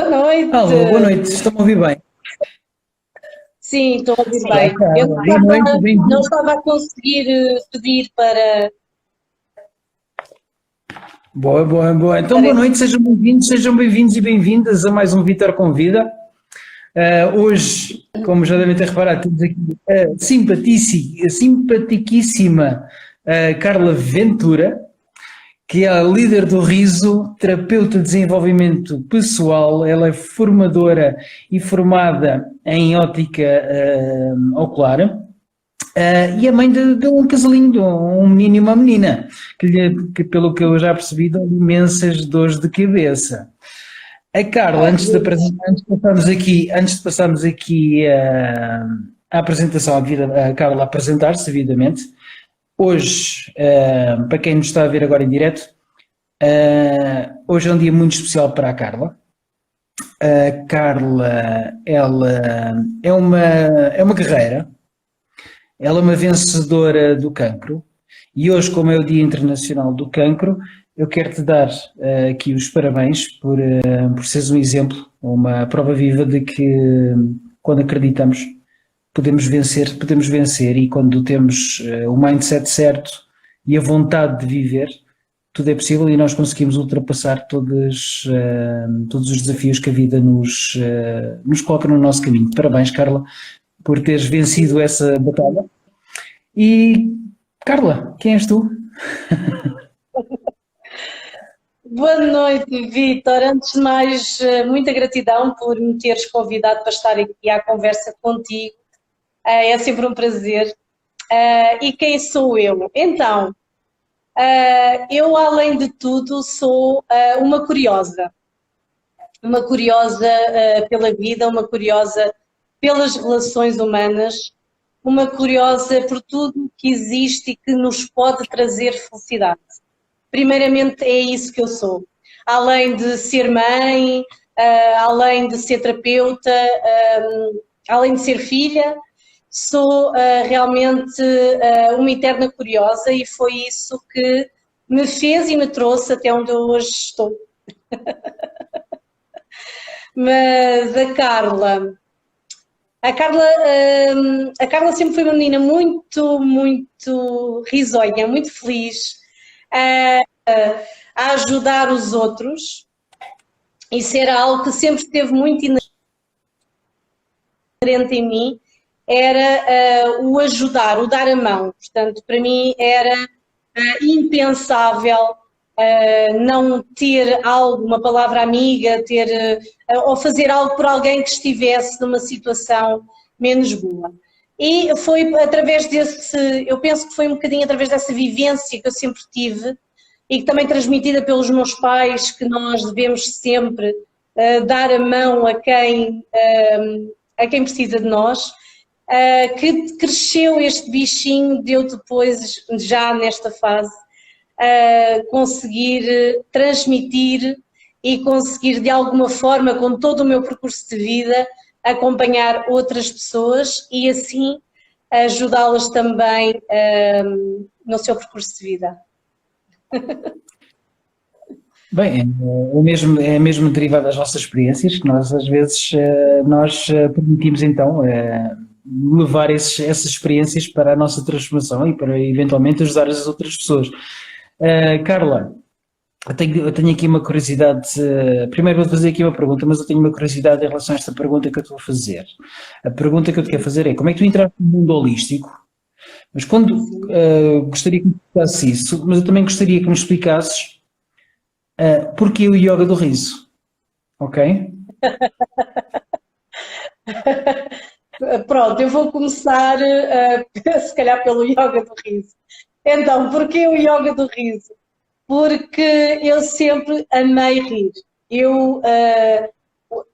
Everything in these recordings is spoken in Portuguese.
noite. Alô, boa noite, estão a ouvir bem? Sim, estou a ouvir bem. Eu Boa noite, bem-vindo. não estava a conseguir pedir para... Boa, boa, boa. Então, boa noite, sejam bem-vindos e bem-vindas a mais um Vítor Convida. Hoje, como já devem ter reparado, temos aqui a simpaticíssima Carla Ventura, que é a líder do Riso, terapeuta de desenvolvimento pessoal. Ela é formadora e formada em ótica ocular. E a mãe de um casalinho, de um menino e uma menina, que pelo que eu já percebi, dão imensas dores de cabeça. A Carla, antes de passarmos aqui a apresentação, a Carla apresentar-se devidamente, hoje, para quem nos está a ver agora em direto, hoje é um dia muito especial para a Carla. A Carla, ela é uma guerreira. Ela é uma vencedora do cancro e hoje, como é o Dia Internacional do Cancro, eu quero-te dar aqui os parabéns por seres um exemplo, uma prova viva de que quando acreditamos podemos vencer e quando temos o mindset certo e a vontade de viver, tudo é possível e nós conseguimos ultrapassar todos os desafios que a vida nos coloca no nosso caminho. Parabéns, Carla, por teres vencido essa batalha. E, Carla, quem és tu? Boa noite, Vítor. Antes de mais, muita gratidão por me teres convidado para estar aqui à conversa contigo. É sempre um prazer. E quem sou eu? Então, eu, além de tudo, sou uma curiosa. Uma curiosa pela vida, uma curiosa pelas relações humanas, uma curiosa por tudo que existe e que nos pode trazer felicidade. Primeiramente é isso que eu sou. Além de ser mãe, além de ser terapeuta, além de ser filha, sou realmente uma eterna curiosa e foi isso que me fez e me trouxe até onde eu hoje estou. Mas a Carla sempre foi uma menina muito, muito risonha, muito feliz, a ajudar os outros. Isso era algo que sempre esteve muito inerente em mim, era o ajudar, o dar a mão. Portanto, para mim era impensável não ter algo, uma palavra amiga, ou fazer algo por alguém que estivesse numa situação menos boa. E foi através eu penso que foi um bocadinho através dessa vivência que eu sempre tive e que também transmitida pelos meus pais, que nós devemos sempre dar a mão a quem precisa de nós, que cresceu este bichinho de eu depois, já nesta fase, conseguir transmitir e conseguir de alguma forma, com todo o meu percurso de vida, acompanhar outras pessoas e assim ajudá-las também no seu percurso de vida. Bem, é mesmo derivado das nossas experiências que nós às vezes permitimos então levar essas experiências para a nossa transformação e para eventualmente ajudar as outras pessoas. Carla, eu tenho aqui uma curiosidade, primeiro vou fazer aqui uma pergunta, mas eu tenho uma curiosidade em relação a esta pergunta que eu te vou fazer. A pergunta que eu te quero fazer é: como é que tu entraste no mundo holístico? Mas quando gostaria que me explicasses isso, mas eu também gostaria que me explicasses porquê o yoga do riso, ok? Pronto, eu vou começar se calhar pelo yoga do riso. Então, porquê o yoga do riso? Porque eu sempre amei rir.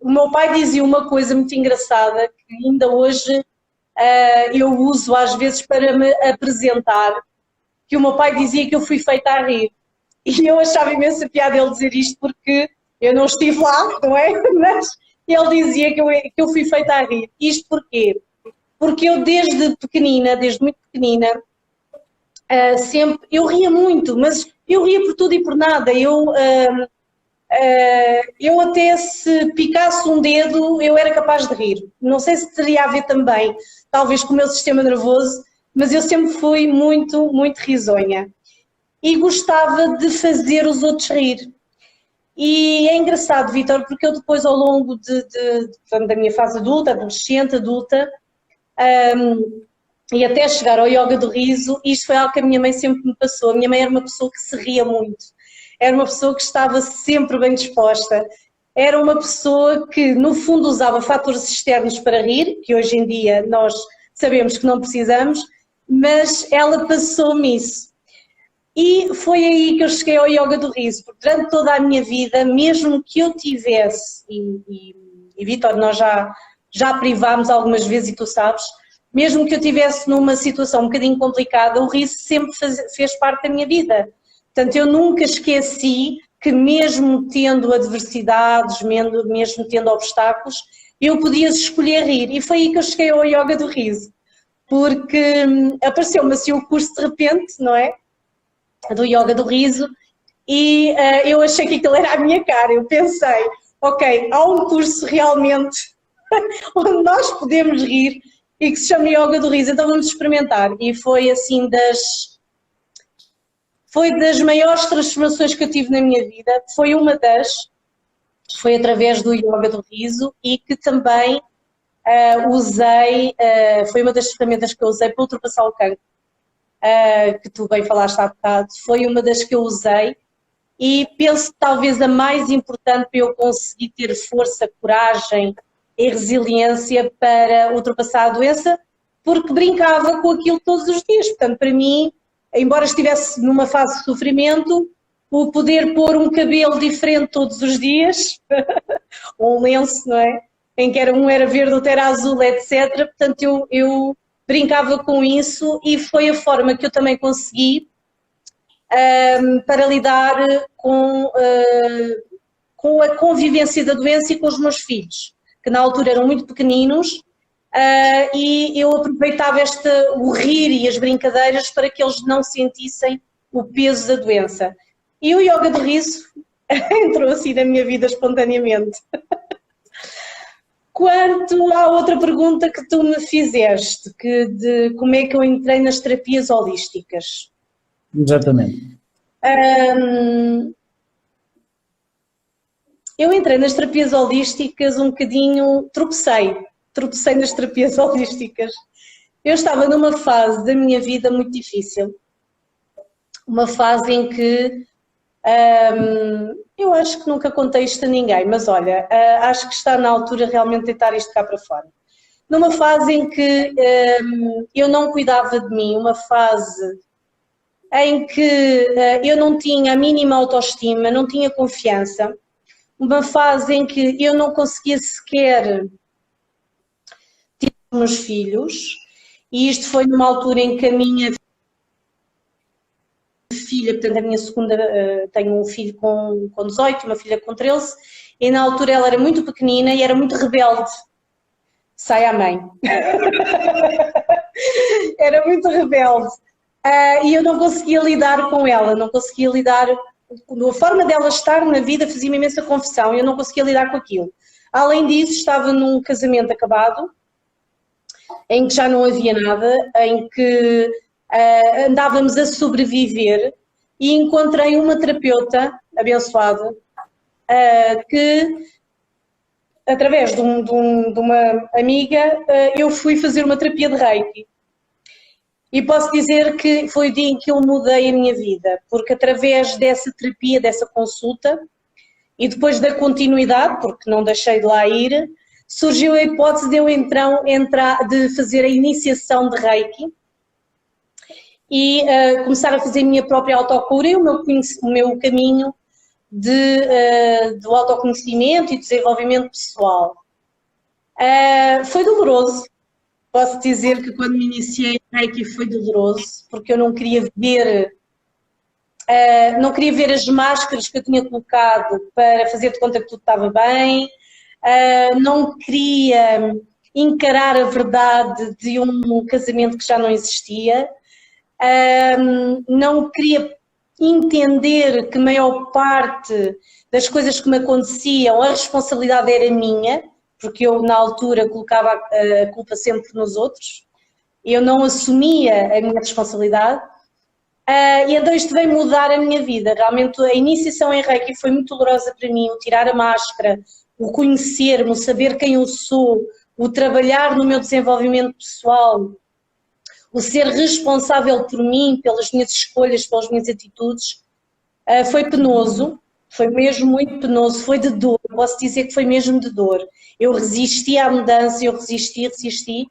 O meu pai dizia uma coisa muito engraçada que ainda hoje eu uso às vezes para me apresentar, que o meu pai dizia que eu fui feita a rir. E eu achava imensa piada ele dizer isto porque eu não estive lá, não é? Mas ele dizia que eu fui feita a rir. Isto porquê? Porque eu desde muito pequenina, sempre, eu ria muito, mas eu ria por tudo e por nada. Eu até se picasse um dedo, eu era capaz de rir. Não sei se teria a ver também, talvez com o meu sistema nervoso, mas eu sempre fui muito, muito risonha. E gostava de fazer os outros rir. E é engraçado, Vítor, porque eu depois ao longo portanto, da minha fase adulta, adolescente, adulta, e até chegar ao yoga do riso, isto foi algo que a minha mãe sempre me passou. A minha mãe era uma pessoa que se ria muito, era uma pessoa que estava sempre bem disposta, era uma pessoa que no fundo usava fatores externos para rir, que hoje em dia nós sabemos que não precisamos, mas ela passou-me isso. E foi aí que eu cheguei ao yoga do riso, porque durante toda a minha vida, mesmo que eu tivesse, e Vítor, nós já privámos algumas vezes e tu sabes, mesmo que eu tivesse numa situação um bocadinho complicada, o riso sempre fez parte da minha vida. Portanto, eu nunca esqueci que mesmo tendo adversidades, mesmo tendo obstáculos, eu podia escolher rir. E foi aí que eu cheguei ao yoga do riso, porque apareceu-me assim o curso de repente, não é? Do yoga do riso, e eu achei que aquilo era a minha cara. Eu pensei, ok, há um curso realmente onde nós podemos rir e que se chama Yoga do Riso, então vamos experimentar. E foi assim das maiores transformações que eu tive na minha vida, foi através do Yoga do Riso e que também usei, foi uma das ferramentas que eu usei para ultrapassar o cancro. Que tu bem falaste há bocado, foi uma das que eu usei e penso que talvez a mais importante para eu conseguir ter força, coragem e resiliência para ultrapassar a doença, porque brincava com aquilo todos os dias. Portanto, para mim, embora estivesse numa fase de sofrimento, o poder pôr um cabelo diferente todos os dias, ou um lenço, não é? Em que um era verde, outro era azul, etc. Portanto, eu brincava com isso e foi a forma que eu também consegui para lidar com a convivência da doença e com os meus filhos, que na altura eram muito pequeninos, e eu aproveitava o rir e as brincadeiras para que eles não sentissem o peso da doença. E o yoga de riso entrou assim na minha vida espontaneamente. Quanto à outra pergunta que tu me fizeste, de como é que eu entrei nas terapias holísticas. Exatamente. Eu entrei nas terapias holísticas um bocadinho, tropecei nas terapias holísticas. Eu estava numa fase da minha vida muito difícil, uma fase em que eu acho que nunca contei isto a ninguém, mas olha, acho que está na altura realmente de deitar isto cá para fora. Numa fase em que eu não cuidava de mim, uma fase em que eu não tinha a mínima autoestima, não tinha confiança, uma fase em que eu não conseguia sequer ter os meus filhos, e isto foi numa altura em que a minha filha, portanto a minha segunda, tenho um filho com 18, uma filha com 13, e na altura ela era muito pequenina e era muito rebelde. Sai à mãe. Era muito rebelde. E eu não conseguia lidar com ela, não conseguia lidar, a forma dela estar na vida fazia-me imensa confusão e eu não conseguia lidar com aquilo. Além disso, estava num casamento acabado, em que já não havia nada, em que andávamos a sobreviver, e encontrei uma terapeuta abençoada que, através de uma amiga, eu fui fazer uma terapia de Reiki. E posso dizer que foi o dia em que eu mudei a minha vida, porque através dessa terapia, dessa consulta, e depois da continuidade, porque não deixei de lá ir, surgiu a hipótese de eu então de fazer a iniciação de Reiki e começar a fazer a minha própria autocura e o meu caminho do autoconhecimento e desenvolvimento pessoal. Foi doloroso. Posso dizer que quando me iniciei Reiki foi doloroso, porque eu não queria ver as máscaras que eu tinha colocado para fazer de conta que tudo estava bem, não queria encarar a verdade de um casamento que já não existia, não queria entender que a maior parte das coisas que me aconteciam, a responsabilidade era minha, porque eu na altura colocava a culpa sempre nos outros, eu não assumia a minha responsabilidade, e então isto veio mudar a minha vida. Realmente a iniciação em Reiki foi muito dolorosa para mim, o tirar a máscara, o conhecer-me, o saber quem eu sou, o trabalhar no meu desenvolvimento pessoal, o ser responsável por mim, pelas minhas escolhas, pelas minhas atitudes, foi penoso, foi mesmo muito penoso, foi de dor, posso dizer que foi mesmo de dor. Eu resisti à mudança, eu resisti,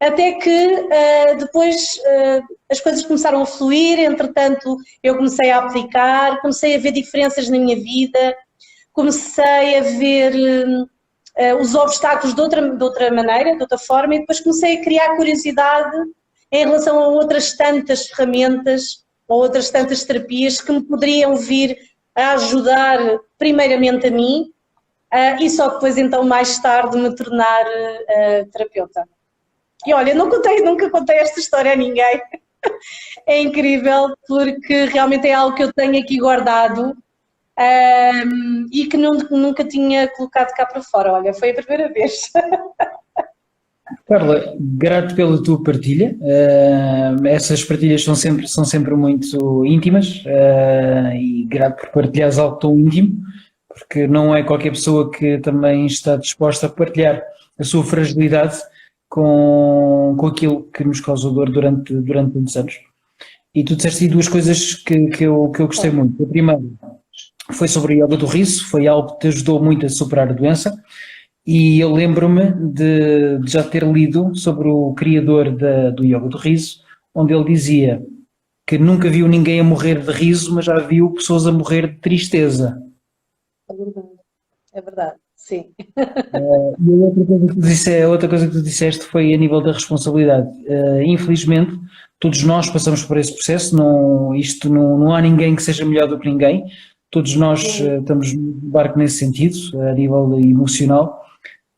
até que depois as coisas começaram a fluir, entretanto eu comecei a aplicar, comecei a ver diferenças na minha vida, comecei a ver os obstáculos de outra maneira, de outra forma, e depois comecei a criar curiosidade em relação a outras tantas ferramentas ou outras tantas terapias que me poderiam vir a ajudar primeiramente a mim e só depois então mais tarde me tornar terapeuta. E olha, nunca contei esta história a ninguém, é incrível porque realmente é algo que eu tenho aqui guardado e que nunca tinha colocado cá para fora, olha, foi a primeira vez. Carla, grato pela tua partilha. Essas partilhas são sempre muito íntimas, e grato por partilhares algo tão íntimo, porque não é qualquer pessoa que também está disposta a partilhar a sua fragilidade com aquilo que nos causou dor durante muitos anos. E tu disseste aí duas coisas que eu gostei muito. A primeira foi sobre o yoga do riso, foi algo que te ajudou muito a superar a doença. E eu lembro-me de já ter lido sobre o criador do yoga do riso, onde ele dizia que nunca viu ninguém a morrer de riso, mas já viu pessoas a morrer de tristeza. É verdade, sim. E a outra coisa que tu disseste foi a nível da responsabilidade. Infelizmente, todos nós passamos por esse processo, não há ninguém que seja melhor do que ninguém, todos nós estamos no barco nesse sentido, a nível emocional.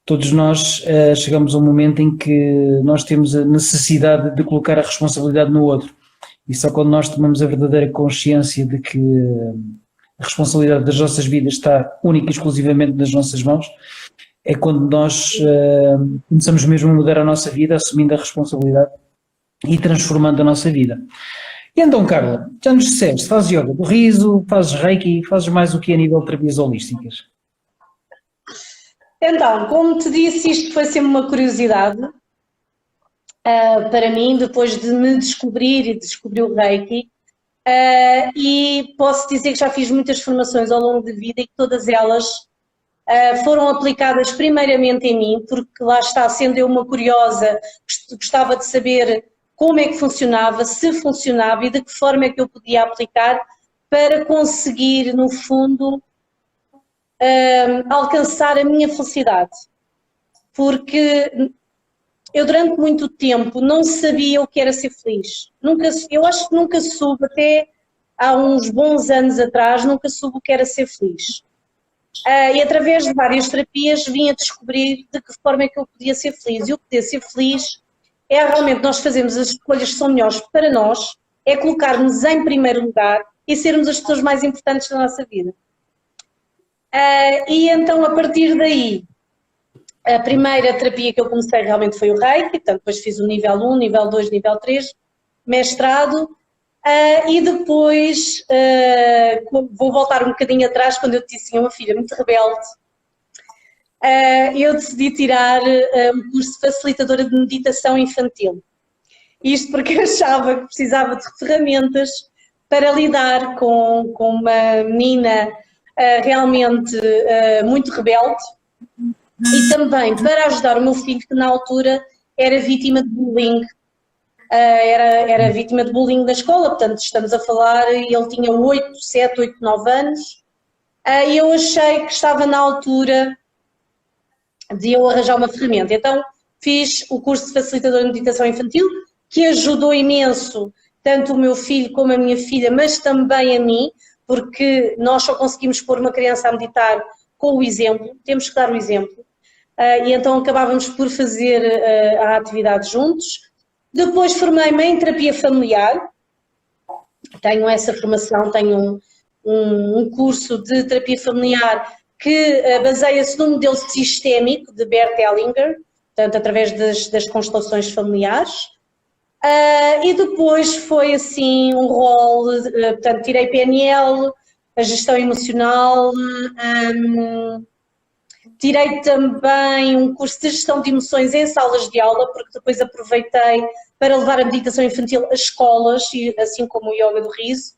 Todos nós chegamos a um momento em que nós temos a necessidade de colocar a responsabilidade no outro. E só quando nós tomamos a verdadeira consciência de que a responsabilidade das nossas vidas está única e exclusivamente nas nossas mãos, é quando nós começamos mesmo a mudar a nossa vida, assumindo a responsabilidade e transformando a nossa vida. E então, Carla, já nos disseste, fazes yoga do riso, fazes reiki, fazes mais o que a nível de terapias holísticas? Então, como te disse, isto foi sempre uma curiosidade para mim, depois de me descobrir e descobrir o Reiki, e posso dizer que já fiz muitas formações ao longo da vida e que todas elas foram aplicadas primeiramente em mim, porque lá está, sendo eu uma curiosa, gostava de saber como é que funcionava, se funcionava e de que forma é que eu podia aplicar para conseguir, no fundo, alcançar a minha felicidade, porque eu durante muito tempo não sabia o que era ser feliz. Eu acho que nunca soube, até há uns bons anos atrás, nunca soube o que era ser feliz. E através de várias terapias vim a descobrir de que forma é que eu podia ser feliz. E o poder ser feliz é realmente nós fazermos as escolhas que são melhores para nós, é colocarmos em primeiro lugar e sermos as pessoas mais importantes da nossa vida. E então, a partir daí, a primeira terapia que eu comecei realmente foi o Reiki, portanto, depois fiz o nível 1, nível 2, nível 3, mestrado, e depois, vou voltar um bocadinho atrás, quando eu tinha uma filha muito rebelde, eu decidi tirar um curso de facilitadora de meditação infantil. Isto porque eu achava que precisava de ferramentas para lidar com uma menina realmente muito rebelde e também para ajudar o meu filho que na altura era vítima de bullying, era vítima de bullying da escola, portanto estamos a falar, ele tinha 7, 8, 9 anos e eu achei que estava na altura de eu arranjar uma ferramenta, então fiz o curso de facilitador de meditação infantil que ajudou imenso tanto o meu filho como a minha filha, mas também a mim, porque nós só conseguimos pôr uma criança a meditar com o exemplo, temos que dar o exemplo, e então acabávamos por fazer a atividade juntos. Depois formei-me em terapia familiar, tenho essa formação, tenho um curso de terapia familiar que baseia-se num modelo sistémico de Bert Hellinger, portanto, através das constelações familiares. E depois foi assim um rol, portanto, tirei PNL, a gestão emocional, tirei também um curso de gestão de emoções em salas de aula, porque depois aproveitei para levar a meditação infantil às escolas, assim como o yoga do riso.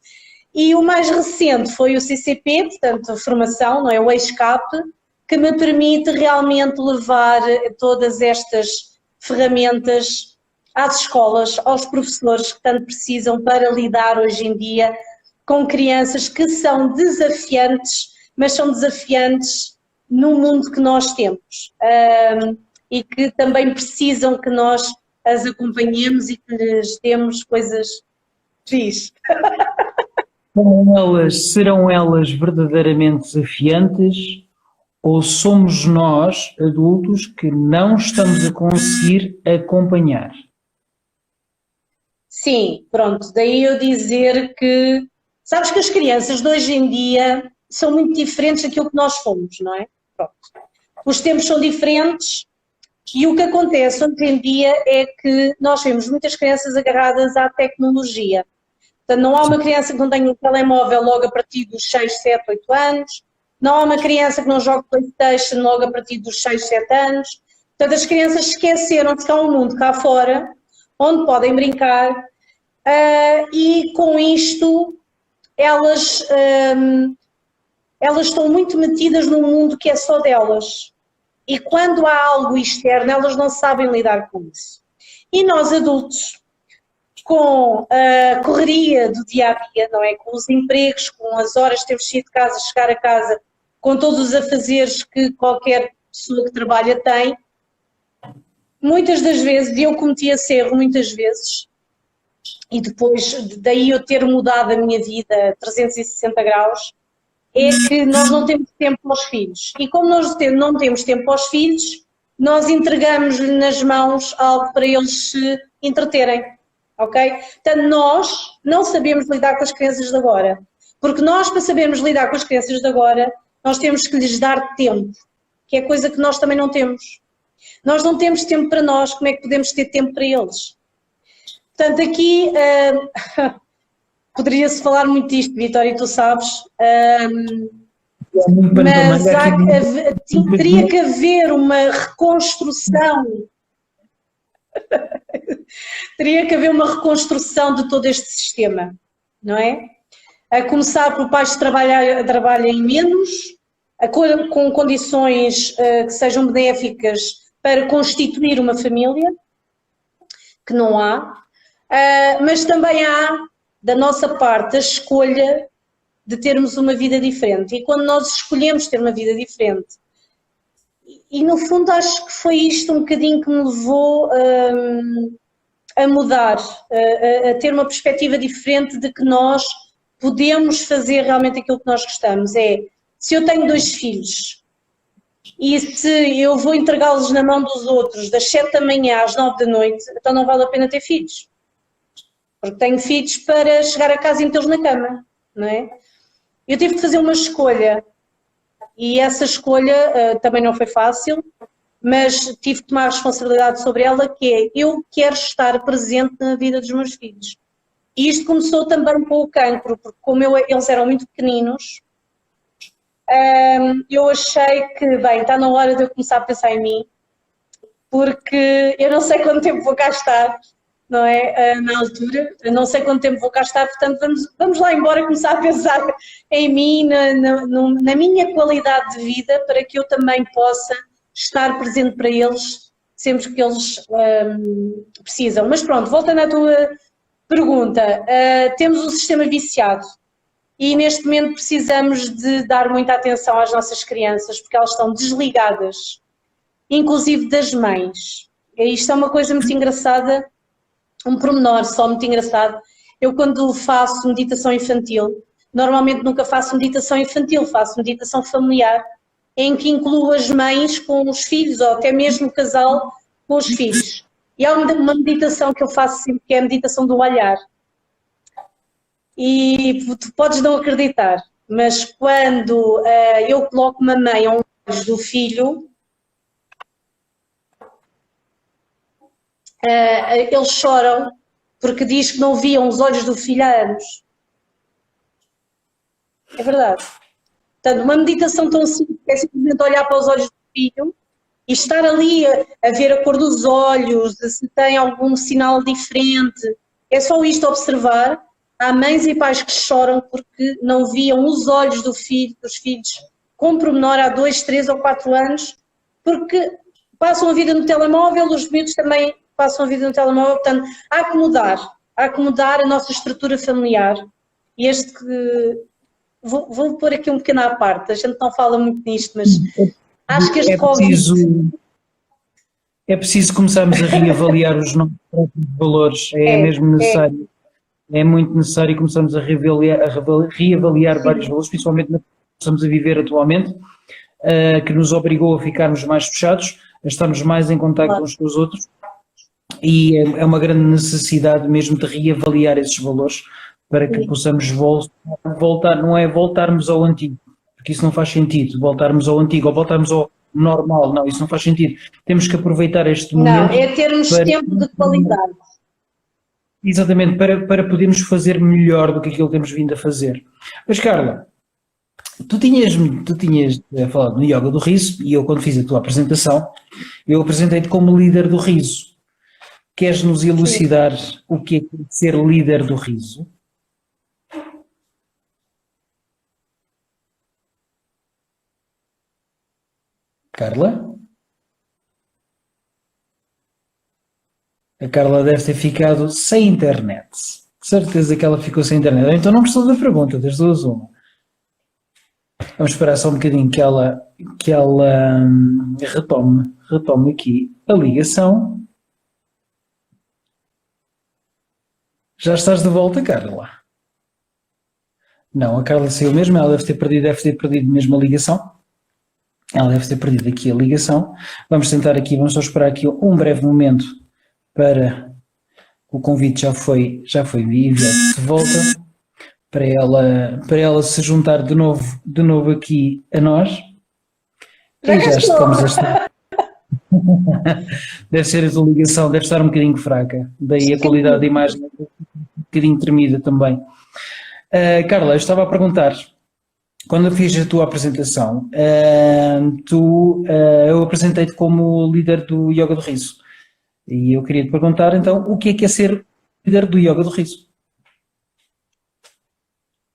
E o mais recente foi o CCP, portanto, a formação, não é? O Escape, que me permite realmente levar todas estas ferramentas às escolas, aos professores que tanto precisam para lidar hoje em dia com crianças que são desafiantes, mas são desafiantes no mundo que nós temos e que também precisam que nós as acompanhemos e que lhes demos coisas fixe. Serão elas verdadeiramente desafiantes ou somos nós, adultos, que não estamos a conseguir acompanhar? Sim, pronto, daí eu dizer que, sabes que as crianças de hoje em dia são muito diferentes daquilo que nós fomos, não é? Pronto. Os tempos são diferentes e o que acontece hoje em dia é que nós vemos muitas crianças agarradas à tecnologia. Portanto, não há uma criança que não tenha um telemóvel logo a partir dos 6, 7, 8 anos, não há uma criança que não jogue PlayStation logo a partir dos 6, 7 anos. Portanto, as crianças esqueceram-se que há um mundo cá fora onde podem brincar e com isto elas estão muito metidas num mundo que é só delas. E quando há algo externo, elas não sabem lidar com isso. E nós adultos, com a correria do dia-a-dia, não é? Com os empregos, com as horas que temos de sair de casa, chegar a casa, com todos os afazeres que qualquer pessoa que trabalha tem, muitas das vezes, e eu cometi esse erro muitas vezes, e depois daí eu ter mudado a minha vida 360 graus, é que nós não temos tempo para os filhos. E como nós não temos tempo para os filhos, nós entregamos-lhe nas mãos algo para eles se entreterem. Ok? Portanto, nós não sabemos lidar com as crianças de agora. Porque nós, para sabermos lidar com as crianças de agora, nós temos que lhes dar tempo, que é coisa que nós também não temos. Nós não temos tempo para nós, como é que podemos ter tempo para eles? Portanto, aqui poderia-se falar muito disto, Vitória, e tu sabes, mas teria que haver uma reconstrução. Teria que haver uma reconstrução de todo este sistema, não é? A começar por pais que trabalhem menos, com condições que sejam benéficas para constituir uma família, que não há, mas também há, da nossa parte, a escolha de termos uma vida diferente. E quando nós escolhemos ter uma vida diferente, e no fundo acho que foi isto um bocadinho que me levou a mudar, a ter uma perspectiva diferente de que nós podemos fazer realmente aquilo que nós gostamos. Se eu tenho 2 filhos e se eu vou entregá-los na mão dos outros das 7 da manhã às 9 da noite, então não vale a pena ter filhos. Porque tenho filhos para chegar a casa e metê-los na cama, não é? Eu tive que fazer uma escolha e essa escolha também não foi fácil, mas tive que tomar responsabilidade sobre ela, que é, eu quero estar presente na vida dos meus filhos. E isto começou também com o cancro, porque como eles eram muito pequeninos, eu achei que, bem, está na hora de eu começar a pensar em mim, porque eu não sei quanto tempo vou cá estar, não é? Na altura, eu não sei quanto tempo vou cá estar, portanto vamos lá embora começar a pensar em mim, na minha qualidade de vida, para que eu também possa estar presente para eles sempre que eles precisam. Mas pronto, voltando à tua pergunta, temos um sistema viciado e neste momento precisamos de dar muita atenção às nossas crianças porque elas estão desligadas, inclusive das mães. E isto é uma coisa muito engraçada, um pormenor só muito engraçado. Eu quando faço meditação infantil, normalmente nunca faço meditação infantil, faço meditação familiar, em que incluo as mães com os filhos, ou até mesmo o casal com os filhos. E há uma meditação que eu faço sempre, que é a meditação do olhar. E tu podes não acreditar, mas quando eu coloco uma mãe aos olhos do filho, eles choram porque diz que não viam os olhos do filho há anos. É verdade. Portanto, uma meditação tão simples é simplesmente olhar para os olhos do filho e estar ali a ver a cor dos olhos, se tem algum sinal diferente. É só isto observar. Há mães e pais que choram porque não viam os olhos dos filhos com pormenor há 2, 3 ou 4 anos, porque passam a vida no telemóvel, os miúdos também passam a vida no telemóvel, portanto, há que mudar a nossa estrutura familiar. E vou pôr aqui um pequeno à parte, a gente não fala muito nisto, mas acho que este É preciso começarmos a reavaliar os nossos próprios valores, é mesmo necessário. É muito necessário começarmos a reavaliar vários valores, principalmente na que estamos a viver atualmente, que nos obrigou a ficarmos mais fechados, a estarmos mais em contacto uns com os outros, e é uma grande necessidade mesmo de reavaliar esses valores para que possamos voltar, não é voltarmos ao antigo, porque isso não faz sentido, voltarmos ao antigo ou voltarmos ao normal, não, isso não faz sentido. Temos que aproveitar este momento. Não, é termos tempo de qualidade. Exatamente, para podermos fazer melhor do que aquilo que temos vindo a fazer. Mas Carla, tu tinhas falado no Yoga do Riso e eu quando fiz a tua apresentação, eu apresentei-te como líder do riso. Queres nos elucidar o que é ser líder do riso? Carla? A Carla deve ter ficado sem internet. De certeza que ela ficou sem internet. Então não gostou da pergunta, das duas uma. Vamos esperar só um bocadinho que ela retome aqui a ligação. Já estás de volta, Carla? Não, a Carla saiu mesmo, ela deve ter perdido mesmo a ligação. Ela deve ter perdido aqui a ligação. Vamos tentar aqui, vamos só esperar aqui um breve momento para o convite já foi enviado de volta para ela se juntar de novo aqui a nós. Já estamos a estar. Deve ser a tua ligação, deve estar um bocadinho fraca, daí a qualidade da imagem um bocadinho tremida também. Carla, eu estava a perguntar, quando eu fiz a tua apresentação, eu apresentei-te como líder do Yoga do Riso. E eu queria te perguntar, então, o que é ser líder do Yoga do Riso?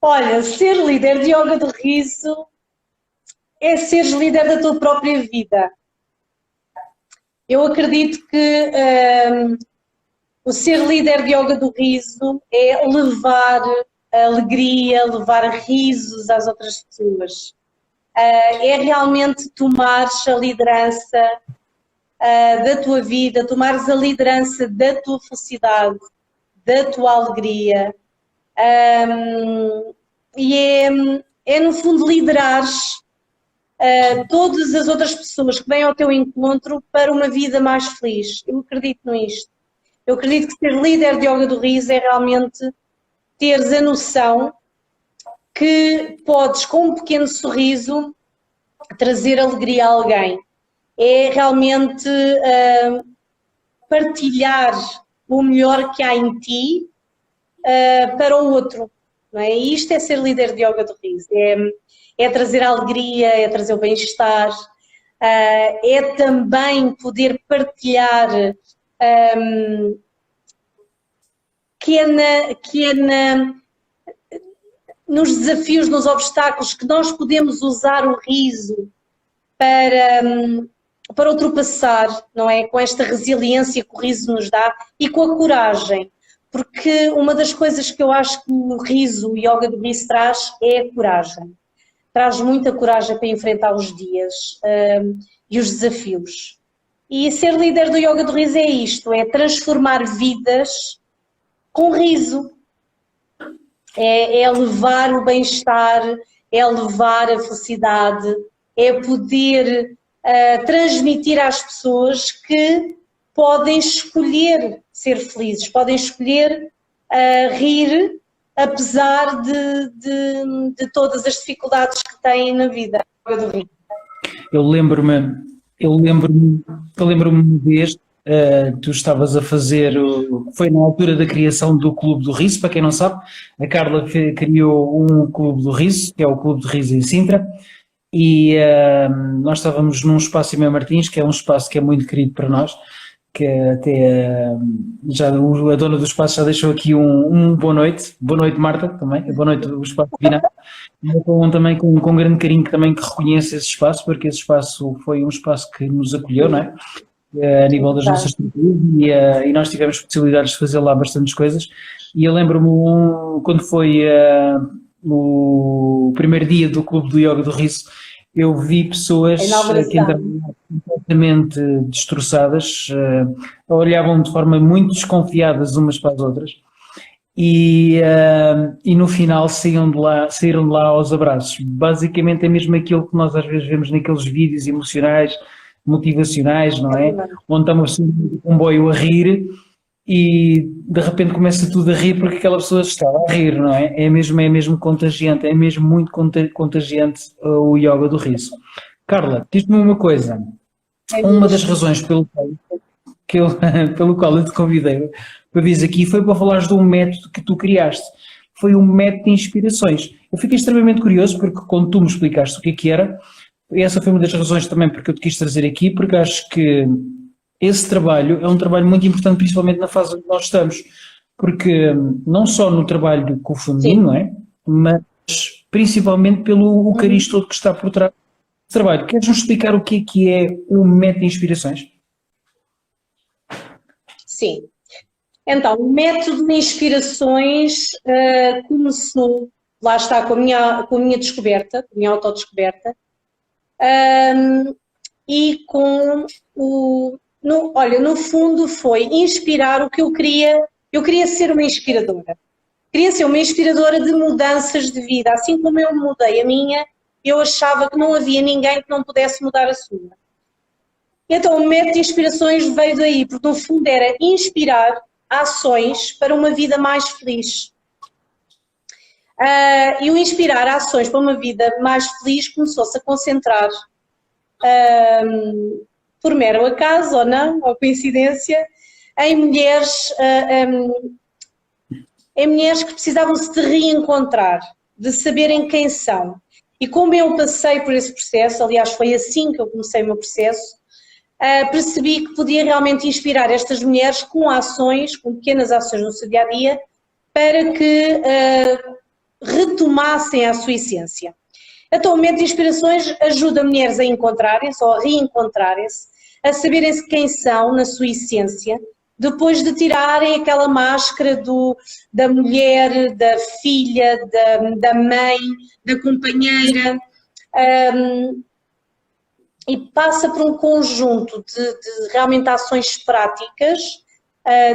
Olha, ser líder de Yoga do Riso é seres líder da tua própria vida. Eu acredito que o ser líder de Yoga do Riso é levar alegria, levar risos às outras pessoas. É realmente tomares a liderança da tua vida, tomares a liderança da tua felicidade, da tua alegria. E é no fundo liderares todas as outras pessoas que vêm ao teu encontro para uma vida mais feliz. Eu acredito nisto. Eu acredito que ser líder de Yoga do Riso é realmente teres a noção que podes, com um pequeno sorriso, trazer alegria a alguém. É realmente partilhar o melhor que há em ti para o outro. Não é? E isto é ser líder de Yoga do Riso. É trazer a alegria, é trazer o bem-estar, é também poder partilhar nos desafios, nos obstáculos, que nós podemos usar o riso para ultrapassar, não é? Com esta resiliência que o riso nos dá e com a coragem. Porque uma das coisas que eu acho que o riso, o Yoga do Riso traz é a coragem. Traz muita coragem para enfrentar os dias e os desafios. E ser líder do Yoga do Riso é isto, é transformar vidas com riso. É levar o bem-estar, é levar a felicidade, é poder transmitir às pessoas que podem escolher ser felizes, podem escolher rir apesar de todas as dificuldades que têm na vida. Eu lembro-me, eu lembro-me uma vez, tu estavas a fazer, foi na altura da criação do Clube do Riso, para quem não sabe, a Carla criou um Clube do Riso, que é o Clube do Riso em Sintra, e nós estávamos num espaço em Mãe Martins, que é um espaço que é muito querido para nós, que até a dona do espaço já deixou aqui um boa noite Marta também, boa noite o espaço Vina, também com grande carinho também que reconhece esse espaço, porque esse espaço foi um espaço que nos acolheu, não é? A nível das nossas estruturas e nós tivemos possibilidades de fazer lá bastantes coisas e eu lembro-me quando foi o primeiro dia do Clube do Yoga do Riso, eu vi pessoas que entraram completamente destroçadas, olhavam de forma muito desconfiadas umas para as outras e no final saíram de lá aos abraços. Basicamente é mesmo aquilo que nós às vezes vemos naqueles vídeos emocionais, motivacionais, não é? Onde está uma pessoa no comboio a rir e de repente começa tudo a rir porque aquela pessoa estava a rir, não é? É mesmo contagiante, é mesmo muito contagiante o yoga do riso. Carla, diz-me uma coisa, uma das razões pelo qual eu te convidei para vir aqui foi para falares de um método que tu criaste, foi um método de inspirações. Eu fiquei extremamente curioso porque quando tu me explicaste o que era, essa foi uma das razões também porque eu te quis trazer aqui, porque acho que esse trabalho é um trabalho muito importante, principalmente na fase onde nós estamos, porque não só no trabalho com o feminino, não é? Mas principalmente pelo cariz todo que está por trás do trabalho. Queres-nos explicar o que é o método de inspirações? Sim. Então, o método de inspirações começou, lá está, com a minha descoberta, com a minha autodescoberta, e com no fundo foi inspirar o que eu queria. Eu queria ser uma inspiradora. Queria ser uma inspiradora de mudanças de vida. Assim como eu mudei a minha, eu achava que não havia ninguém que não pudesse mudar a sua. Então o método de inspirações veio daí, porque no fundo era inspirar ações para uma vida mais feliz. E o inspirar ações para uma vida mais feliz começou-se a concentrar, por mero acaso ou não, ou coincidência, em mulheres que precisavam se de reencontrar, de saberem quem são. E como eu passei por esse processo, aliás foi assim que eu comecei o meu processo, percebi que podia realmente inspirar estas mulheres com ações, com pequenas ações no seu dia-a-dia, para que retomassem a sua essência. Então o método de inspirações ajuda mulheres a encontrarem-se ou a reencontrarem-se, a saberem-se quem são na sua essência, depois de tirarem aquela máscara da mulher, da filha, da mãe, da companheira, e passa por um conjunto de realmente ações práticas,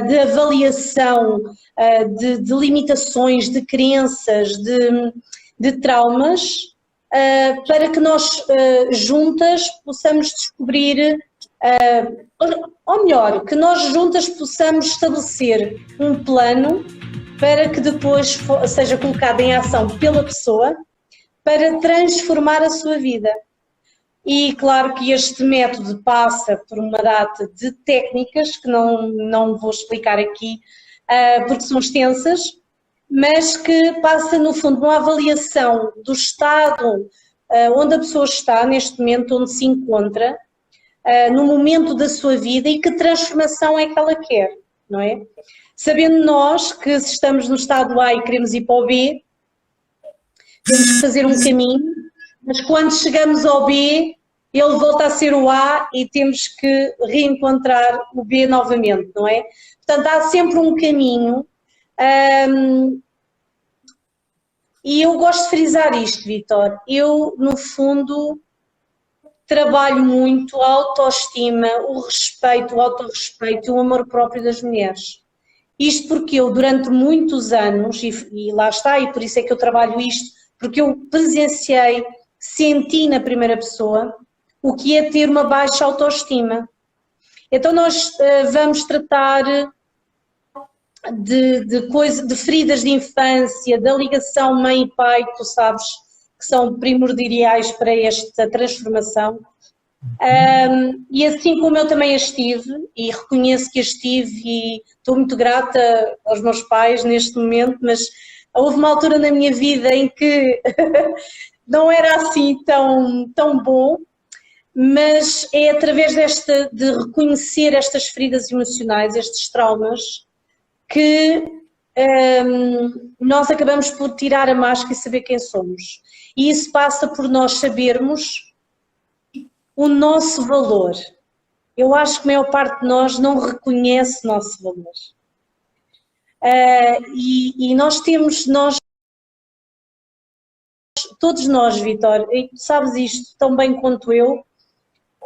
de avaliação de limitações, de crenças, de traumas, para que nós juntas possamos descobrir, ou melhor, que nós juntas possamos estabelecer um plano para que depois seja colocado em ação pela pessoa para transformar a sua vida. E claro que este método passa por uma data de técnicas que não vou explicar aqui porque são extensas, mas que passa no fundo uma avaliação do estado onde a pessoa está neste momento, onde se encontra, no momento da sua vida e que transformação é que ela quer, não é? Sabendo nós que se estamos no estado A e queremos ir para o B, temos que fazer um caminho, mas quando chegamos ao B, ele volta a ser o A e temos que reencontrar o B novamente, não é? Portanto, há sempre um caminho e eu gosto de frisar isto, Vítor. Eu, no fundo, trabalho muito a autoestima, o respeito, o autorrespeito e o amor próprio das mulheres. Isto porque eu, durante muitos anos, e lá está, e por isso é que eu trabalho isto, porque eu presenciei, senti na primeira pessoa o que é ter uma baixa autoestima. Então nós vamos tratar de feridas de infância, da ligação mãe e pai, que tu sabes que são primordiais para esta transformação. E assim como eu também a estive, e reconheço que a estive, e estou muito grata aos meus pais neste momento, mas houve uma altura na minha vida em que não era assim tão bom, mas é através de reconhecer estas feridas emocionais, estes traumas, que nós acabamos por tirar a máscara e saber quem somos. E isso passa por nós sabermos o nosso valor. Eu acho que a maior parte de nós não reconhece o nosso valor. E todos nós, Vitor, e tu sabes isto tão bem quanto eu,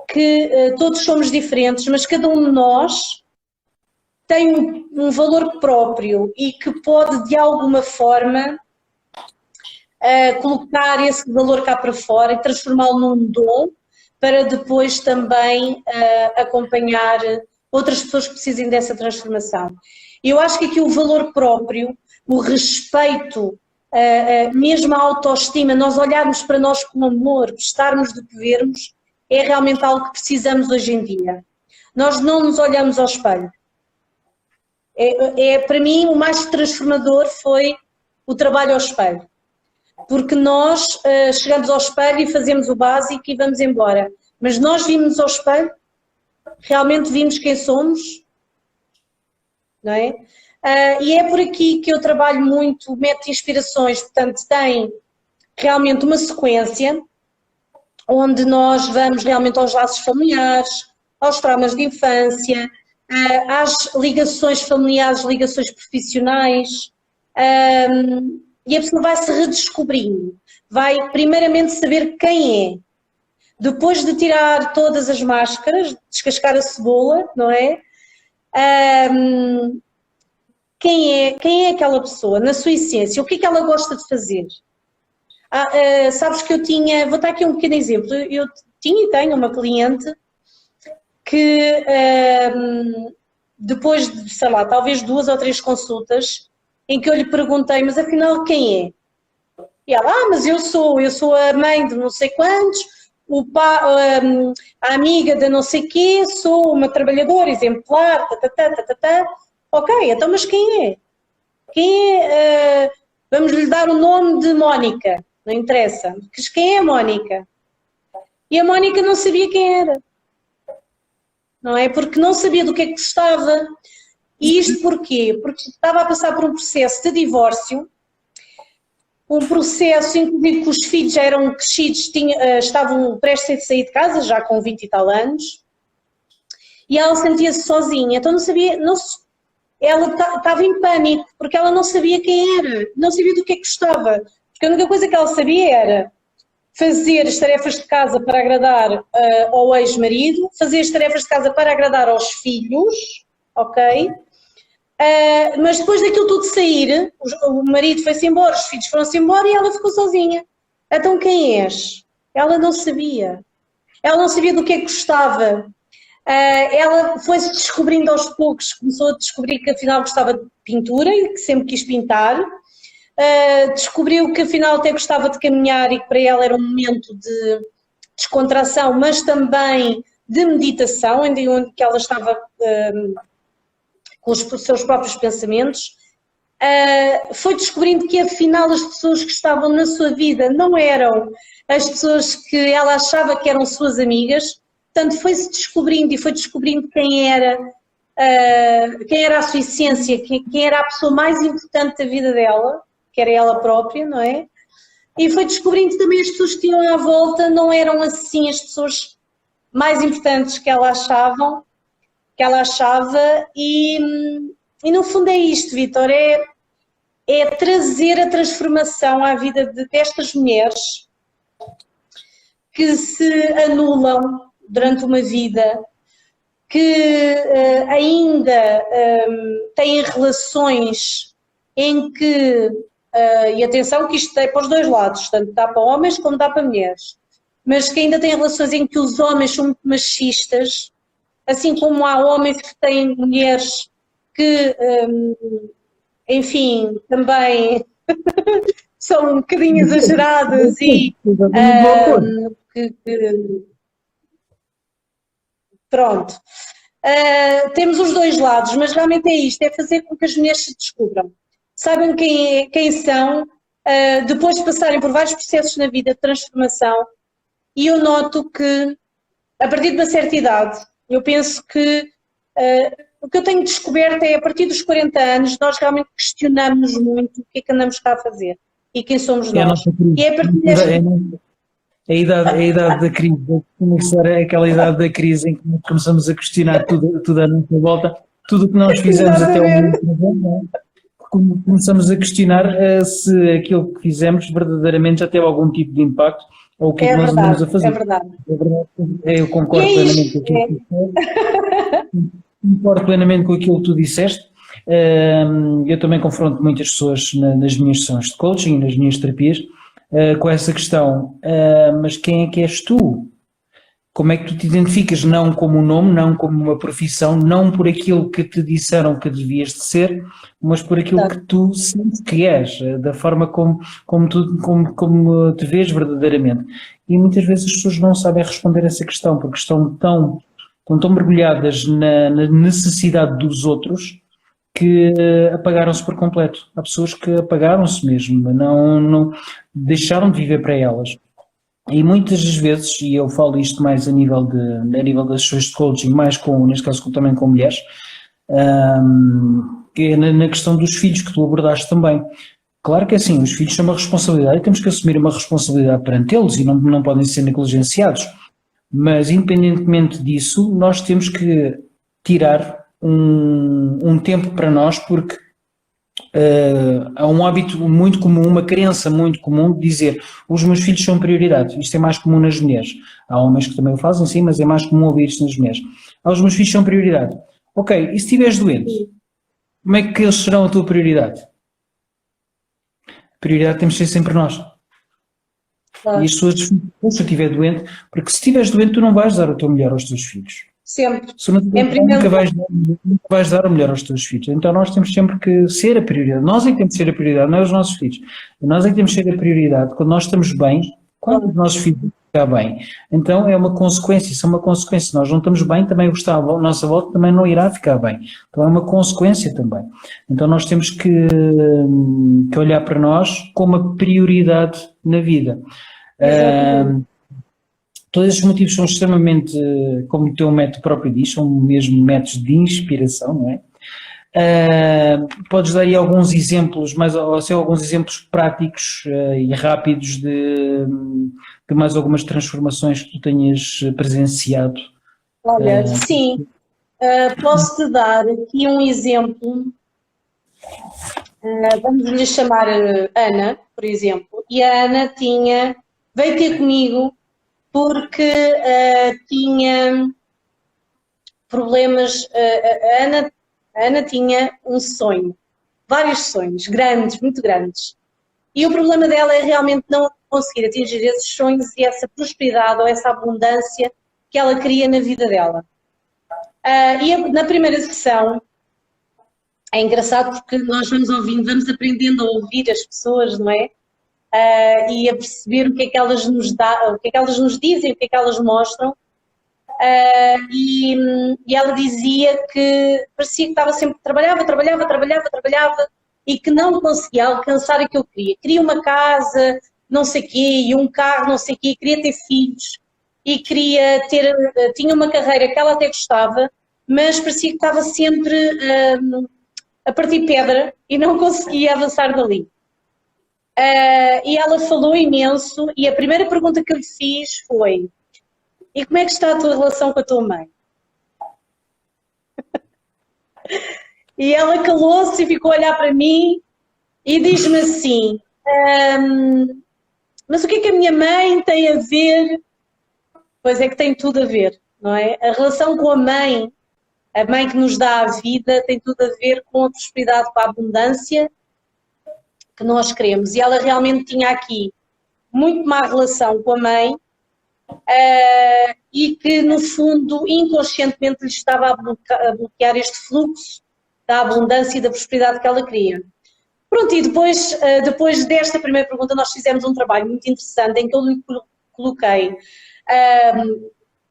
que todos somos diferentes, mas cada um de nós tem um valor próprio e que pode, de alguma forma, colocar esse valor cá para fora e transformá-lo num dom, para depois também acompanhar outras pessoas que precisem dessa transformação. Eu acho que aqui o valor próprio, o respeito, mesmo a autoestima, nós olharmos para nós com amor, gostarmos do que vermos, é realmente algo que precisamos hoje em dia. Nós não nos olhamos ao espelho. Para mim, o mais transformador foi o trabalho ao espelho. Porque nós chegamos ao espelho e fazemos o básico e vamos embora. Mas nós vimos ao espelho, realmente vimos quem somos, não é? E é por aqui que eu trabalho muito o método de inspirações, portanto tem realmente uma sequência onde nós vamos realmente aos laços familiares, aos traumas de infância, às ligações familiares, ligações profissionais, e a pessoa vai se redescobrindo, vai primeiramente saber quem é, depois de tirar todas as máscaras, descascar a cebola, não é? Quem é aquela pessoa, na sua essência, o que é que ela gosta de fazer? Sabes que vou dar aqui um pequeno exemplo, eu tinha e tenho uma cliente que depois de, sei lá, talvez 2 ou 3 consultas, em que eu lhe perguntei, mas afinal quem é? E ela, mas eu sou a mãe de não sei quantos, a amiga de não sei quê, sou uma trabalhadora exemplar, Ok, então mas quem é? Vamos lhe dar o nome de Mónica, não interessa. Mas quem é a Mónica? E a Mónica não sabia quem era. Não é? Porque não sabia do que é que gostava. E isto porquê? Porque estava a passar por um processo de divórcio, um processo, inclusive que os filhos já eram crescidos, estavam prestes a sair de casa, já com 20 e tal anos, e ela sentia-se sozinha, então não sabia, ela estava em pânico, porque ela não sabia quem era, não sabia do que é que gostava, porque a única coisa que ela sabia era fazer as tarefas de casa para agradar ao ex-marido, fazer as tarefas de casa para agradar aos filhos, ok? Mas depois daquilo tudo sair, o marido foi-se embora, os filhos foram-se embora e ela ficou sozinha. Então quem és? Ela não sabia. Ela não sabia do que é que gostava. Ela foi-se descobrindo aos poucos, começou a descobrir que afinal gostava de pintura e que sempre quis pintar. Descobriu que afinal até gostava de caminhar e que para ela era um momento de descontração, mas também de meditação, onde ela estava com os seus próprios pensamentos. Foi descobrindo que afinal as pessoas que estavam na sua vida não eram as pessoas que ela achava que eram suas amigas, portanto foi-se descobrindo e foi descobrindo quem era a sua essência, quem era a pessoa mais importante da vida dela, que era ela própria, não é? E foi descobrindo também as pessoas que tinham à volta não eram assim as pessoas mais importantes que ela achava, e no fundo é isto, Vítor, é trazer a transformação à vida destas mulheres que se anulam durante uma vida, que ainda têm relações em que, e atenção que isto é para os dois lados, tanto dá para homens como dá para mulheres, mas que ainda têm relações em que os homens são muito machistas, assim como há homens que têm mulheres que, enfim, também são um bocadinho exageradas e pronto. Temos os dois lados, mas realmente é isto, é fazer com que as mulheres se descubram. Saibam quem são, depois de passarem por vários processos na vida de transformação, e eu noto que, a partir de uma certa idade, eu penso que o que eu tenho descoberto é, a partir dos 40 anos, nós realmente questionamos muito o que é que andamos cá a fazer e quem somos nós. E é a partir desta... A idade da crise, começar aquela idade da crise em que começamos a questionar tudo à nossa volta, tudo o que nós fizemos até o momento, começamos a questionar se aquilo que fizemos verdadeiramente já teve algum tipo de impacto ou o que é que nós andamos a fazer. É verdade. Eu concordo plenamente com aquilo que concordo plenamente com aquilo que tu disseste. Eu também confronto muitas pessoas nas minhas sessões de coaching, nas minhas terapias, com essa questão, mas quem é que és tu? Como é que tu te identificas? Não como um nome, não como uma profissão, não por aquilo que te disseram que devias de ser, mas por aquilo que tu sentes que és, da forma como te vês verdadeiramente. E muitas vezes as pessoas não sabem responder essa questão, porque estão tão mergulhadas na necessidade dos outros, que apagaram-se por completo. Há pessoas que apagaram-se mesmo, não deixaram de viver para elas. E muitas das vezes, e eu falo isto mais a nível das sessões de coaching, mais neste caso também com mulheres, que é na questão dos filhos que tu abordaste também. Claro que é assim, os filhos são uma responsabilidade e temos que assumir uma responsabilidade perante eles e não podem ser negligenciados. Mas independentemente disso, nós temos que tirar um tempo para nós, porque há um hábito muito comum, uma crença muito comum de dizer os meus filhos são prioridade. Isto é mais comum nas mulheres. Há homens que também o fazem, sim, mas é mais comum ouvir isto nas mulheres. Os meus filhos são prioridade. Ok, e se estiveres doente, como é que eles serão a tua prioridade? A prioridade temos de ser sempre nós. E as pessoas, se eu estiver doente, porque se estiveres doente tu não vais dar o teu melhor aos teus filhos. Sempre. Se não nunca vais dar o melhor aos teus filhos. Então nós temos sempre que ser a prioridade. Nós é que temos que ser a prioridade, não é os nossos filhos. Nós é que temos que ser a prioridade. Quando nós estamos bem, quando os nossos filhos estão bem. Então é uma consequência, isso é uma consequência. Se nós não estamos bem, também o que está à nossa volta também não irá ficar bem. Então é uma consequência também. Então nós temos que olhar para nós como a prioridade na vida. Todos esses motivos são extremamente, como o teu método próprio diz, são mesmo métodos de inspiração, não é? Podes dar aí alguns exemplos, alguns exemplos práticos e rápidos de mais algumas transformações que tu tenhas presenciado? Olha, sim, posso-te dar aqui um exemplo. Vamos lhe chamar Ana, por exemplo, e a Ana veio ter comigo porque tinha problemas. A Ana tinha um sonho, vários sonhos, grandes, muito grandes. E o problema dela é realmente não conseguir atingir esses sonhos e essa prosperidade ou essa abundância que ela queria na vida dela. E na primeira sessão, é engraçado porque nós vamos ouvindo, vamos aprendendo a ouvir as pessoas, não é? E a perceber o que é que elas nos o que é que elas nos dizem, o que é que elas mostram. E ela dizia que parecia que estava sempre, trabalhava e que não conseguia alcançar aquilo que queria. Queria uma casa, não sei o quê, e um carro, não sei o quê, queria ter filhos e tinha uma carreira que ela até gostava, mas parecia que estava sempre a partir pedra e não conseguia avançar dali. E ela falou imenso e a primeira pergunta que eu lhe fiz foi: e como é que está a tua relação com a tua mãe? E ela calou-se e ficou a olhar para mim e diz-me assim: mas o que é que a minha mãe tem a ver? Pois é que tem tudo a ver, não é? A relação com a mãe que nos dá a vida, tem tudo a ver com a prosperidade, com a abundância que nós queremos. E ela realmente tinha aqui muito má relação com a mãe, e que, no fundo, inconscientemente lhe estava a bloquear este fluxo da abundância e da prosperidade que ela cria. Pronto, e depois desta primeira pergunta nós fizemos um trabalho muito interessante em que eu lhe coloquei,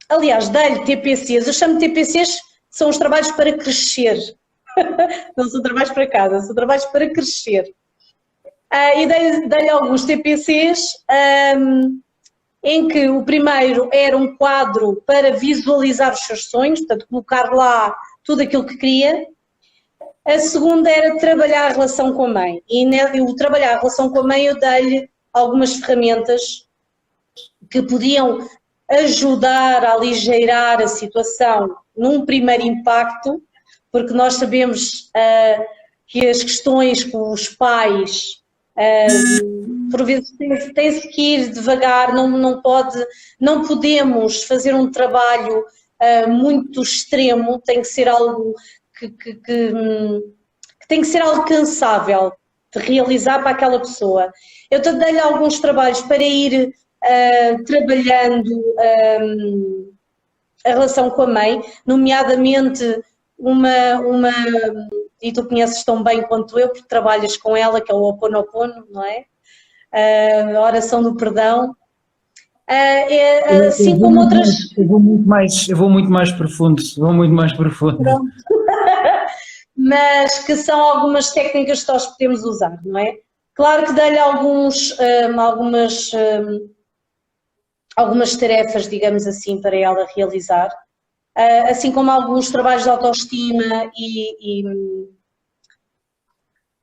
aliás, dei-lhe TPCs, eu chamo de TPCs, são os trabalhos para crescer, não são trabalhos para casa, são trabalhos para crescer. E dei-lhe alguns TPCs, em que o primeiro era um quadro para visualizar os seus sonhos, portanto, colocar lá tudo aquilo que queria. A segunda era trabalhar a relação com a mãe. E o trabalhar a relação com a mãe eu dei-lhe algumas ferramentas que podiam ajudar a aligeirar a situação num primeiro impacto, porque nós sabemos que as questões com os pais por vezes tem-se que ir devagar, não podemos fazer um trabalho muito extremo, tem que ser algo que tem que ser alcançável de realizar para aquela pessoa. Eu dei-lhe alguns trabalhos para ir trabalhando a relação com a mãe, nomeadamente e tu conheces tão bem quanto eu, porque trabalhas com ela, que é o Ho'oponopono, não é? A oração do perdão. Assim como outras... Eu vou muito mais profundo, Pronto. Mas que são algumas técnicas que nós podemos usar, não é? Claro que dei-lhe algumas tarefas, digamos assim, para ela realizar, assim como alguns trabalhos de autoestima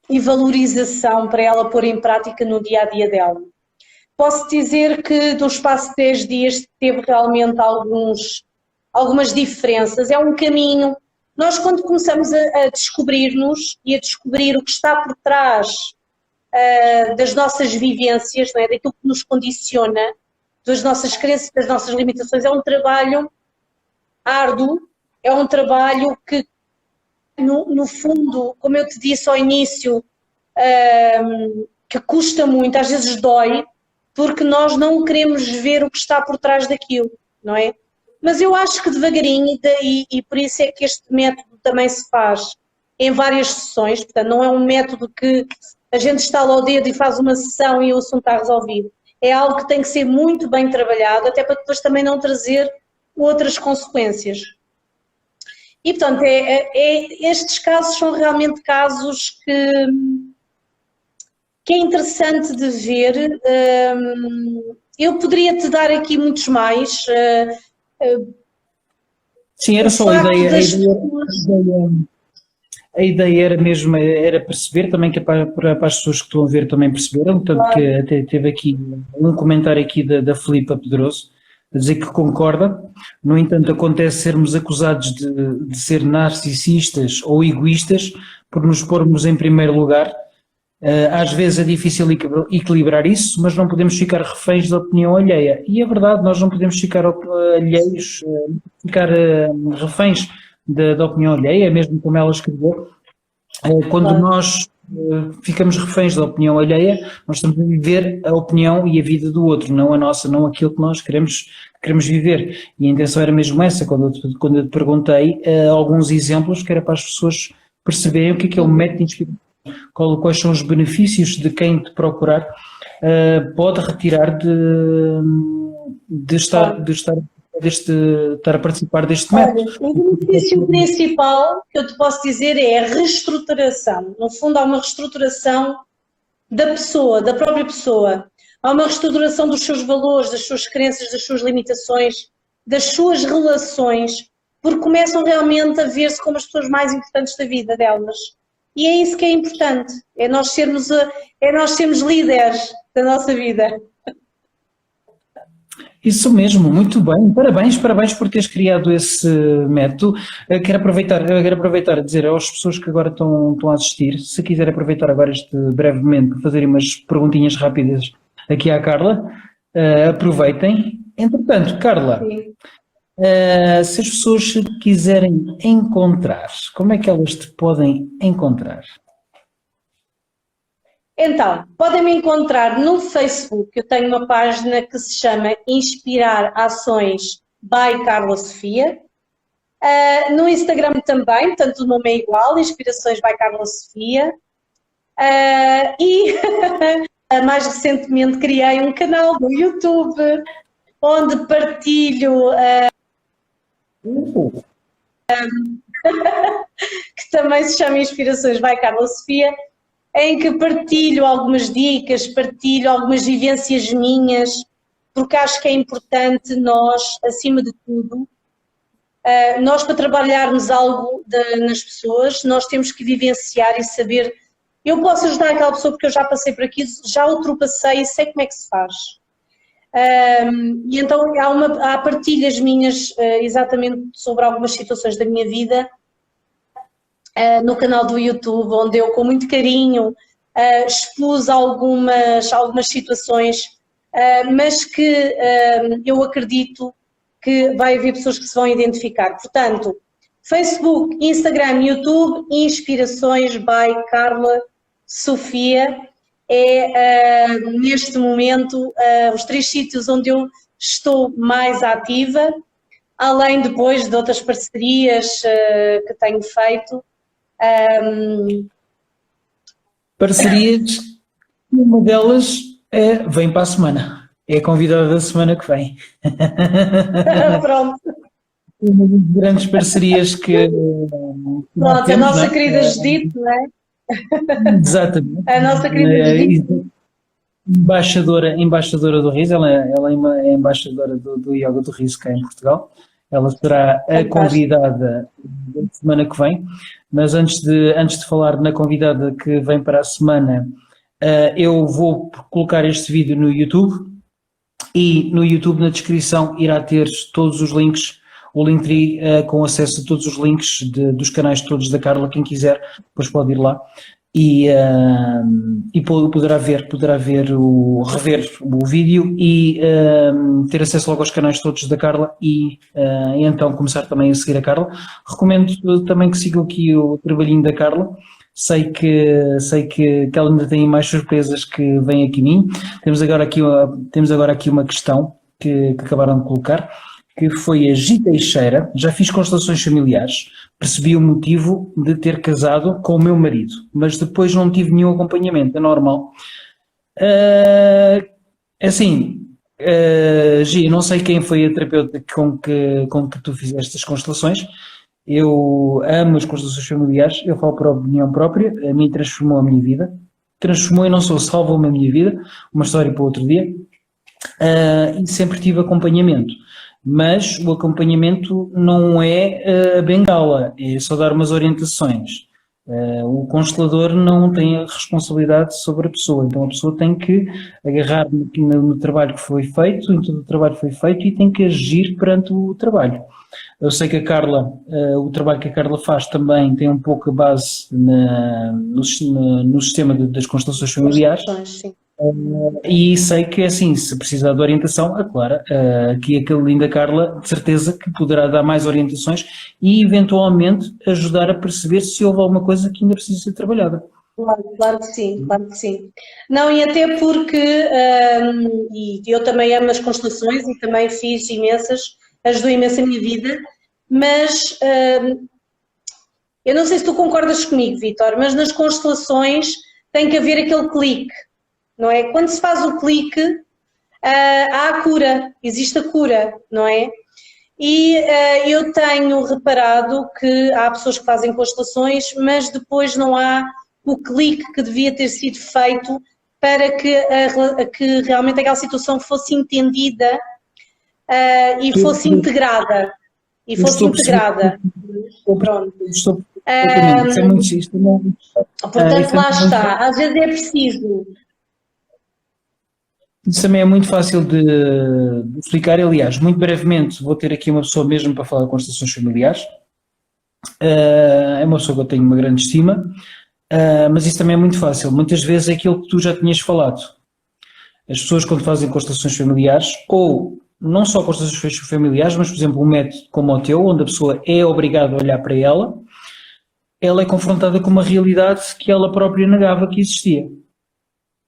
e valorização para ela pôr em prática no dia-a-dia dela. Posso dizer que no espaço de 10 dias teve realmente algumas diferenças, é um caminho. Nós quando começamos a descobrir-nos e a descobrir o que está por trás das nossas vivências, não é? Daquilo que nos condiciona, das nossas crenças, das nossas limitações, é um trabalho árduo, é um trabalho que, no fundo, como eu te disse ao início, que custa muito, às vezes dói, porque nós não queremos ver o que está por trás daquilo, não é? Mas eu acho que devagarinho, e por isso é que este método também se faz em várias sessões, portanto não é um método que a gente estala o dedo e faz uma sessão e o assunto está resolvido. É algo que tem que ser muito bem trabalhado, até para depois também não trazer outras consequências. E portanto, estes casos são realmente casos que é interessante de ver. Eu poderia te dar aqui muitos mais. Sim, era só a ideia. A ideia era mesmo, era perceber também, que para as pessoas que estão a ver também perceberam, tanto claro. Que até teve aqui um comentário aqui da Filipa Pedroso, a dizer que concorda. No entanto, acontece sermos acusados de ser narcisistas ou egoístas por nos pormos em primeiro lugar. Às vezes é difícil equilibrar isso, mas não podemos ficar reféns da opinião alheia. E é verdade, nós não podemos ficar reféns da opinião alheia, mesmo como ela escreveu. Quando nós ficamos reféns da opinião alheia, nós estamos a viver a opinião e a vida do outro, não a nossa, não aquilo que nós queremos viver. E a intenção era mesmo essa, quando eu te perguntei alguns exemplos, que era para as pessoas perceberem o que é o método de inspiração, quais são os benefícios de quem te procurar pode retirar de estar a participar deste método. O benefício principal que eu te posso dizer é a reestruturação. No fundo, há uma reestruturação da pessoa, da própria pessoa. Há uma reestruturação dos seus valores, das suas crenças, das suas limitações, das suas relações, porque começam realmente a ver-se como as pessoas mais importantes da vida delas. E é isso que é importante, é nós sermos líderes da nossa vida. Isso mesmo, muito bem, parabéns por teres criado esse método. Quero aproveitar a dizer às pessoas que agora estão a assistir, se quiser aproveitar agora este brevemente para fazerem umas perguntinhas rápidas aqui à Carla, aproveitem. Entretanto, Carla, se as pessoas te quiserem encontrar, como é que elas te podem encontrar? Então, podem me encontrar no Facebook. Eu tenho uma página que se chama Inspirar Ações by Carla Sofia. No Instagram também, portanto o nome é igual, Inspirações by Carla Sofia. E mais recentemente criei um canal no YouTube onde partilho, que também se chama Inspirações by Carla Sofia, em que partilho algumas dicas, partilho algumas vivências minhas, porque acho que é importante nós, acima de tudo, nós para trabalharmos algo nas pessoas, nós temos que vivenciar e saber, eu posso ajudar aquela pessoa porque eu já passei por aqui, já ultrapassei e sei como é que se faz. E então há partilhas minhas exatamente sobre algumas situações da minha vida no canal do YouTube, onde eu com muito carinho expus algumas situações, mas que eu acredito que vai haver pessoas que se vão identificar. Portanto, Facebook, Instagram, YouTube, Inspirações by Carla Sofia é neste momento os 3 sítios onde eu estou mais ativa, além depois de outras parcerias que tenho feito. Parcerias, uma delas vem para a semana, é a convidada da semana que vem. Pronto. Uma das grandes parcerias que Pronto, temos, a nossa querida Judite, não é? Exatamente. A nossa querida Judite. Embaixadora do riso, ela é embaixadora do Yoga do Riso cá em Portugal. Ela será a convidada da semana que vem, mas antes de falar na convidada que vem para a semana, eu vou colocar este vídeo no YouTube, e no YouTube na descrição irá ter todos os links, o Linktree com acesso a todos os links dos canais todos da Carla. Quem quiser depois pode ir lá e poderá rever o vídeo e ter acesso logo aos canais todos da Carla e então começar também a seguir a Carla. Recomendo também que sigam aqui o trabalhinho da Carla. Sei que ela ainda tem mais surpresas que vêm a caminho. Temos agora aqui uma questão que acabaram de colocar, que foi a Gita Teixeira. Já fiz constelações familiares, percebi o motivo de ter casado com o meu marido, mas depois não tive nenhum acompanhamento, é normal. Gi, não sei quem foi a terapeuta com que tu fizeste as constelações. Eu amo as constelações familiares, eu falo por opinião própria, a mim transformou a minha vida, transformou e não só, salvou-me a minha vida, uma história para outro dia, e sempre tive acompanhamento. Mas o acompanhamento não é a bengala, é só dar umas orientações. O constelador não tem a responsabilidade sobre a pessoa, então a pessoa tem que agarrar no trabalho que foi feito, em todo o trabalho que foi feito, e tem que agir perante o trabalho. Eu sei que a Carla, o trabalho que a Carla faz também tem um pouco a base no sistema das constelações familiares. Sim. E sei que, assim, se precisar de orientação, é claro, aqui aquele linda Carla, de certeza que poderá dar mais orientações e, eventualmente, ajudar a perceber se houve alguma coisa que ainda precisa ser trabalhada. Claro que sim, claro que sim. Não, e até porque, e eu também amo as constelações e também fiz imensas, ajudou imenso a minha vida, mas eu não sei se tu concordas comigo, Vítor, mas nas constelações tem que haver aquele clique. Não é? Quando se faz o clique, há a cura, existe a cura, não é? E eu tenho reparado que há pessoas que fazem constelações, mas depois não há o clique que devia ter sido feito para que realmente aquela situação fosse entendida e fosse integrada. Pronto. Portanto, lá está. Às vezes é preciso. Isso também é muito fácil de explicar. Aliás, muito brevemente vou ter aqui uma pessoa mesmo para falar de constelações familiares. É uma pessoa que eu tenho uma grande estima, mas isso também é muito fácil. Muitas vezes é aquilo que tu já tinhas falado. As pessoas, quando fazem constelações familiares, ou não só constelações familiares, mas, por exemplo, um método como o teu, onde a pessoa é obrigada a olhar para ela é confrontada com uma realidade que ela própria negava que existia.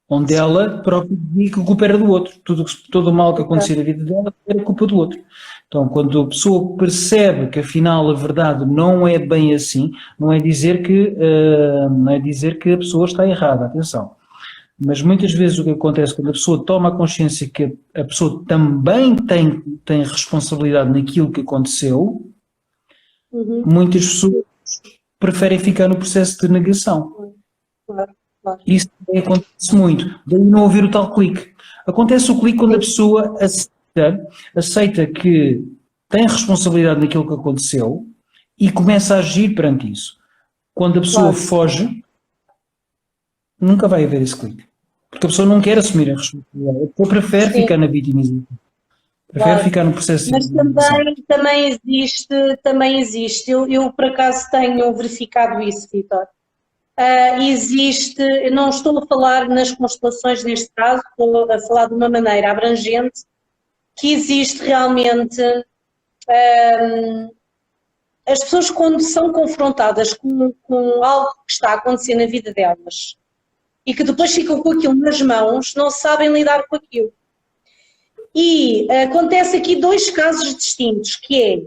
onde ela própria dizia que a culpa era do outro. Todo o mal que acontecia na vida dela era culpa do outro. Então, quando a pessoa percebe que afinal a verdade não é bem assim, não é dizer que a pessoa está errada, atenção. Mas muitas vezes o que acontece quando a pessoa toma a consciência que a pessoa também tem responsabilidade naquilo que aconteceu, muitas pessoas preferem ficar no processo de negação. Claro. Isso também acontece muito. Daí não ouvir o tal clique. Acontece o clique quando a pessoa aceita que tem responsabilidade naquilo que aconteceu e começa a agir perante isso. Quando a pessoa foge, nunca vai haver esse clique. Porque a pessoa não quer assumir a responsabilidade. A pessoa prefere ficar na vitimização. Prefere ficar no processo de vitimização. Mas também existe. Eu por acaso tenho verificado isso, Vítor. Eu não estou a falar nas constelações neste caso, estou a falar de uma maneira abrangente, que existe realmente as pessoas quando são confrontadas com algo que está a acontecer na vida delas e que depois ficam com aquilo nas mãos, não sabem lidar com aquilo. E acontece aqui dois casos distintos, que é,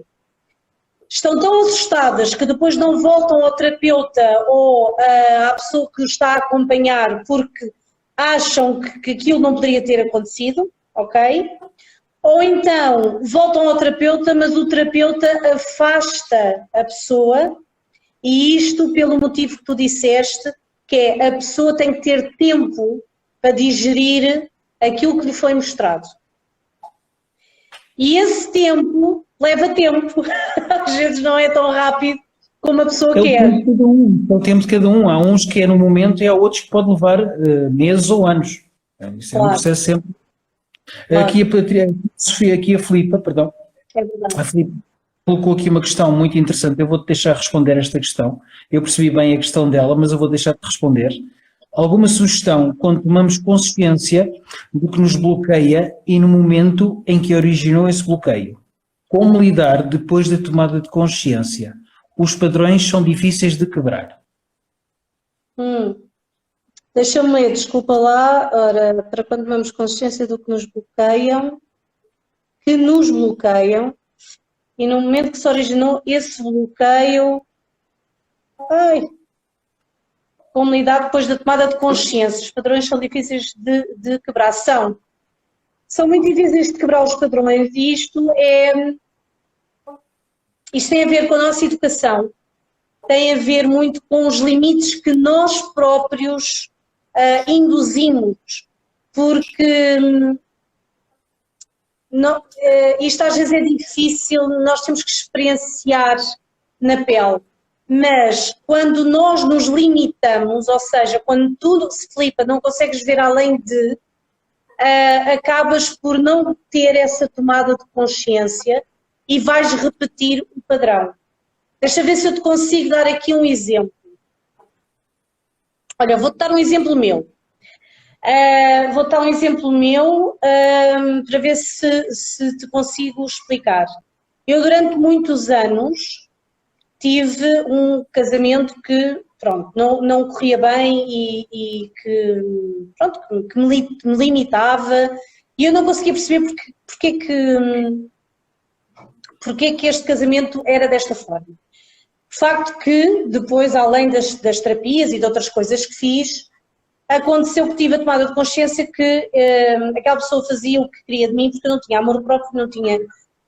estão tão assustadas que depois não voltam ao terapeuta ou à pessoa que está a acompanhar porque acham que aquilo não poderia ter acontecido, ok? Ou então voltam ao terapeuta, mas o terapeuta afasta a pessoa, e isto pelo motivo que tu disseste, que é a pessoa tem que ter tempo para digerir aquilo que lhe foi mostrado. E esse tempo leva tempo, às vezes não é tão rápido como a pessoa quer. É o tempo de cada um. Há uns que é no momento e há outros que pode levar meses ou anos. Isso é um processo sempre. Aqui a Filipa, perdão. É verdade. A Filipa colocou aqui uma questão muito interessante. Eu vou-te deixar responder esta questão. Eu percebi bem a questão dela, mas eu vou deixar-te responder. Alguma sugestão quando tomamos consciência do que nos bloqueia e no momento em que originou esse bloqueio? Como lidar depois da tomada de consciência? Os padrões são difíceis de quebrar. Deixa-me ler, desculpa lá. Ora, para quando tomamos consciência do que nos bloqueiam, e no momento que se originou esse bloqueio, como lidar depois da tomada de consciência? Os padrões são difíceis de quebrar. São muito difíceis de quebrar os padrões, e isto tem a ver com a nossa educação, tem a ver muito com os limites que nós próprios induzimos, porque isto às vezes é difícil, nós temos que experienciar na pele. Mas quando nós nos limitamos, ou seja, quando tudo se flipa, não consegues ver além de, acabas por não ter essa tomada de consciência e vais repetir o padrão. Deixa ver se eu te consigo dar aqui um exemplo. Olha, vou-te dar um exemplo meu. Para ver se te consigo explicar. Eu durante muitos anos tive um casamento que, pronto, não corria bem e que me limitava, e eu não conseguia perceber porque é que este casamento era desta forma. De facto que depois, além das terapias e de outras coisas que fiz, aconteceu que tive a tomada de consciência que aquela pessoa fazia o que queria de mim porque eu não tinha amor próprio, não tinha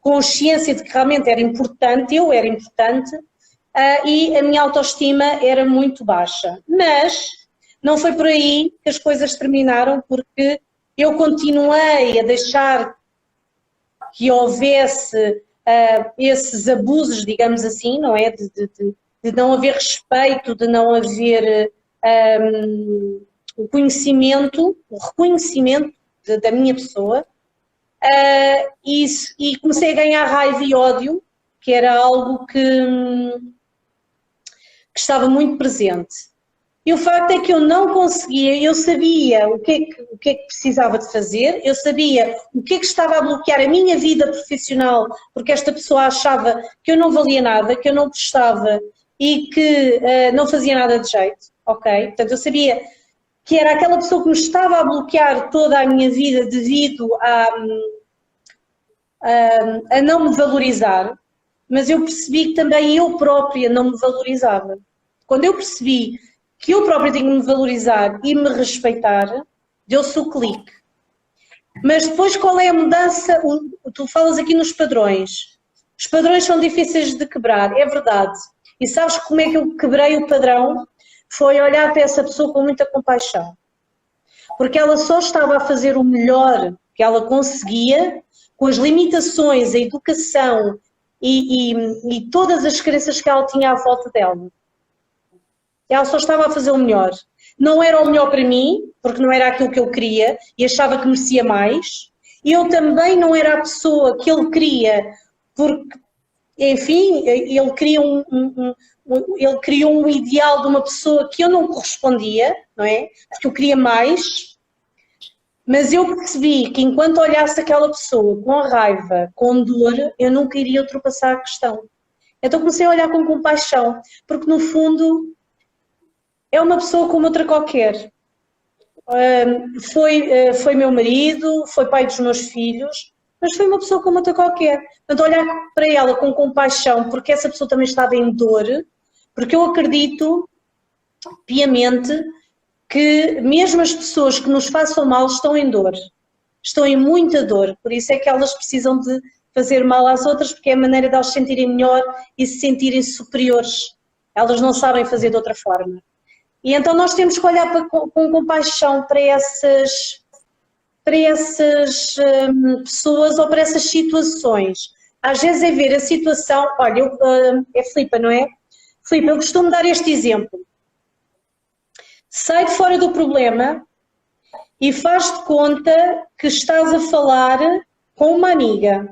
consciência de que realmente era importante, eu era importante, e a minha autoestima era muito baixa. Mas não foi por aí que as coisas terminaram, porque eu continuei a deixar que houvesse esses abusos, digamos assim, não é? De não haver respeito, de não haver o reconhecimento da minha pessoa, e comecei a ganhar raiva e ódio, que era algo que estava muito presente. E o facto é que eu não conseguia, eu sabia o que é que precisava de fazer, eu sabia o que é que estava a bloquear a minha vida profissional, porque esta pessoa achava que eu não valia nada, que eu não prestava e que não fazia nada de jeito, ok? Portanto, eu sabia que era aquela pessoa que me estava a bloquear toda a minha vida devido a não me valorizar, mas eu percebi que também eu própria não me valorizava. Quando eu percebi que eu própria tinha que me valorizar e me respeitar, deu-se o clique. Mas depois qual é a mudança? Tu falas aqui nos padrões. Os padrões são difíceis de quebrar, é verdade. E sabes como é que eu quebrei o padrão? Foi olhar para essa pessoa com muita compaixão. Porque ela só estava a fazer o melhor que ela conseguia, com as limitações, a educação e todas as crenças que ela tinha à volta dela. Ela só estava a fazer o melhor. Não era o melhor para mim, porque não era aquilo que eu queria e achava que merecia mais. E eu também não era a pessoa que ele queria, porque, enfim, ele queria ele criou um ideal de uma pessoa que eu não correspondia, não é? Porque eu queria mais. Mas eu percebi que enquanto olhasse aquela pessoa com raiva, com dor, eu nunca iria ultrapassar a questão. Então comecei a olhar com compaixão, porque no fundo é uma pessoa como outra qualquer. Foi meu marido, foi pai dos meus filhos, mas foi uma pessoa como outra qualquer. Portanto, olhar para ela com compaixão, porque essa pessoa também estava em dor, porque eu acredito piamente que mesmo as pessoas que nos façam mal estão em dor, estão em muita dor, por isso é que elas precisam de fazer mal às outras, porque é a maneira de elas se sentirem melhor e se sentirem superiores. Elas não sabem fazer de outra forma. E então nós temos que olhar com compaixão para essas pessoas ou para essas situações. Às vezes é ver a situação, olha, é Filipa, não é? Filipa, eu costumo dar este exemplo. Sai de fora do problema e faz de conta que estás a falar com uma amiga.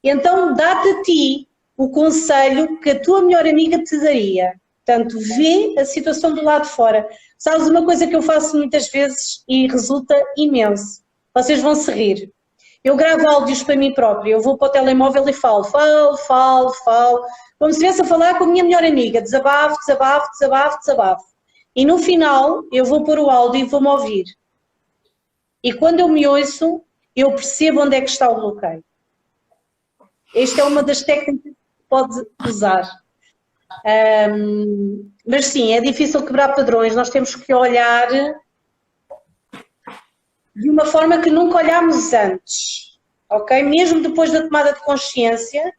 Então dá-te a ti o conselho que a tua melhor amiga te daria. Portanto, vê a situação do lado de fora. Sabes uma coisa que eu faço muitas vezes e resulta imenso? Vocês vão se rir. Eu gravo áudios para mim própria, eu vou para o telemóvel e falo, como se estivesse a falar com a minha melhor amiga, desabafo. E no final eu vou pôr o áudio e vou-me ouvir. E quando eu me ouço, eu percebo onde é que está o bloqueio. Esta é uma das técnicas que pode usar. Mas sim, é difícil quebrar padrões, nós temos que olhar de uma forma que nunca olhámos antes, ok? Mesmo depois da tomada de consciência,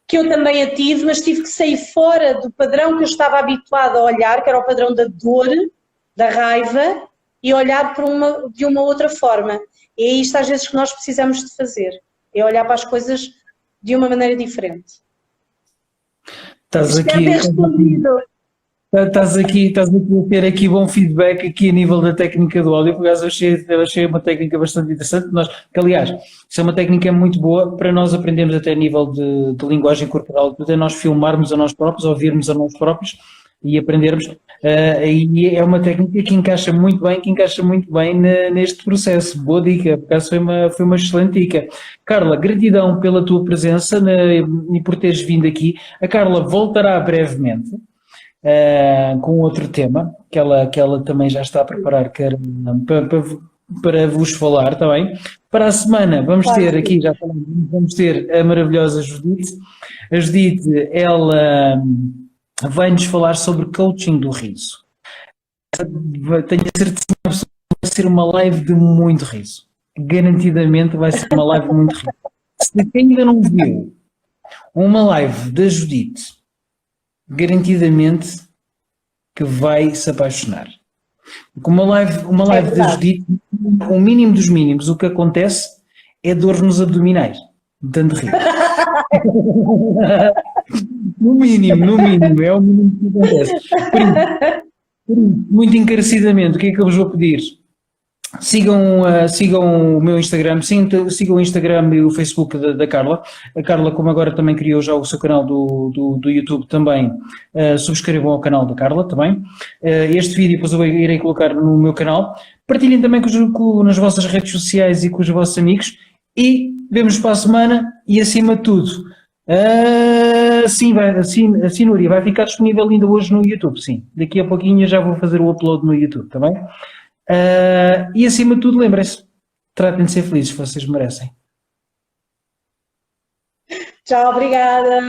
que eu também a tive, mas tive que sair fora do padrão que eu estava habituada a olhar, que era o padrão da dor, da raiva, e olhar de uma outra forma. E é isto às vezes que nós precisamos de fazer, é olhar para as coisas de uma maneira diferente. Estás aqui a ter aqui bom feedback aqui a nível da técnica do áudio, porque eu achei uma técnica bastante interessante, que aliás, isso é uma técnica muito boa para nós aprendermos até a nível de linguagem corporal, até nós filmarmos a nós próprios, ouvirmos a nós próprios e aprendermos, e é uma técnica que encaixa muito bem neste processo. Boa dica, por acaso foi uma excelente dica. Carla, gratidão pela tua presença e por teres vindo aqui. A Carla voltará brevemente com outro tema, que ela também já está a preparar para vos falar, está bem? Para a semana vamos ter aqui, já falamos, vamos ter a maravilhosa Judite. A Judite, ela vai-nos falar sobre coaching do riso. Tenho a certeza que vai ser uma live de muito riso. Garantidamente vai ser uma live de muito riso. Se quem ainda não viu uma live da Judite, garantidamente que vai se apaixonar. Com uma live da Judite, o mínimo dos mínimos, o que acontece é dor nos abdominais, de tanto rir. No mínimo, é o mínimo que acontece. Por isso, muito encarecidamente, o que é que eu vos vou pedir? Sigam o meu Instagram, sigam o Instagram e o Facebook da Carla. A Carla, como agora também criou já o seu canal do YouTube, também subscrevam ao canal da Carla também. Este vídeo depois eu irei colocar no meu canal. Partilhem também nas vossas redes sociais e com os vossos amigos. E vemos para a semana e acima de tudo, Sim, sim, Núria, vai ficar disponível ainda hoje no YouTube, sim. Daqui a pouquinho já vou fazer o upload no YouTube, tá bem? E acima de tudo, lembrem-se, tratem de ser felizes, vocês merecem. Tchau, obrigada.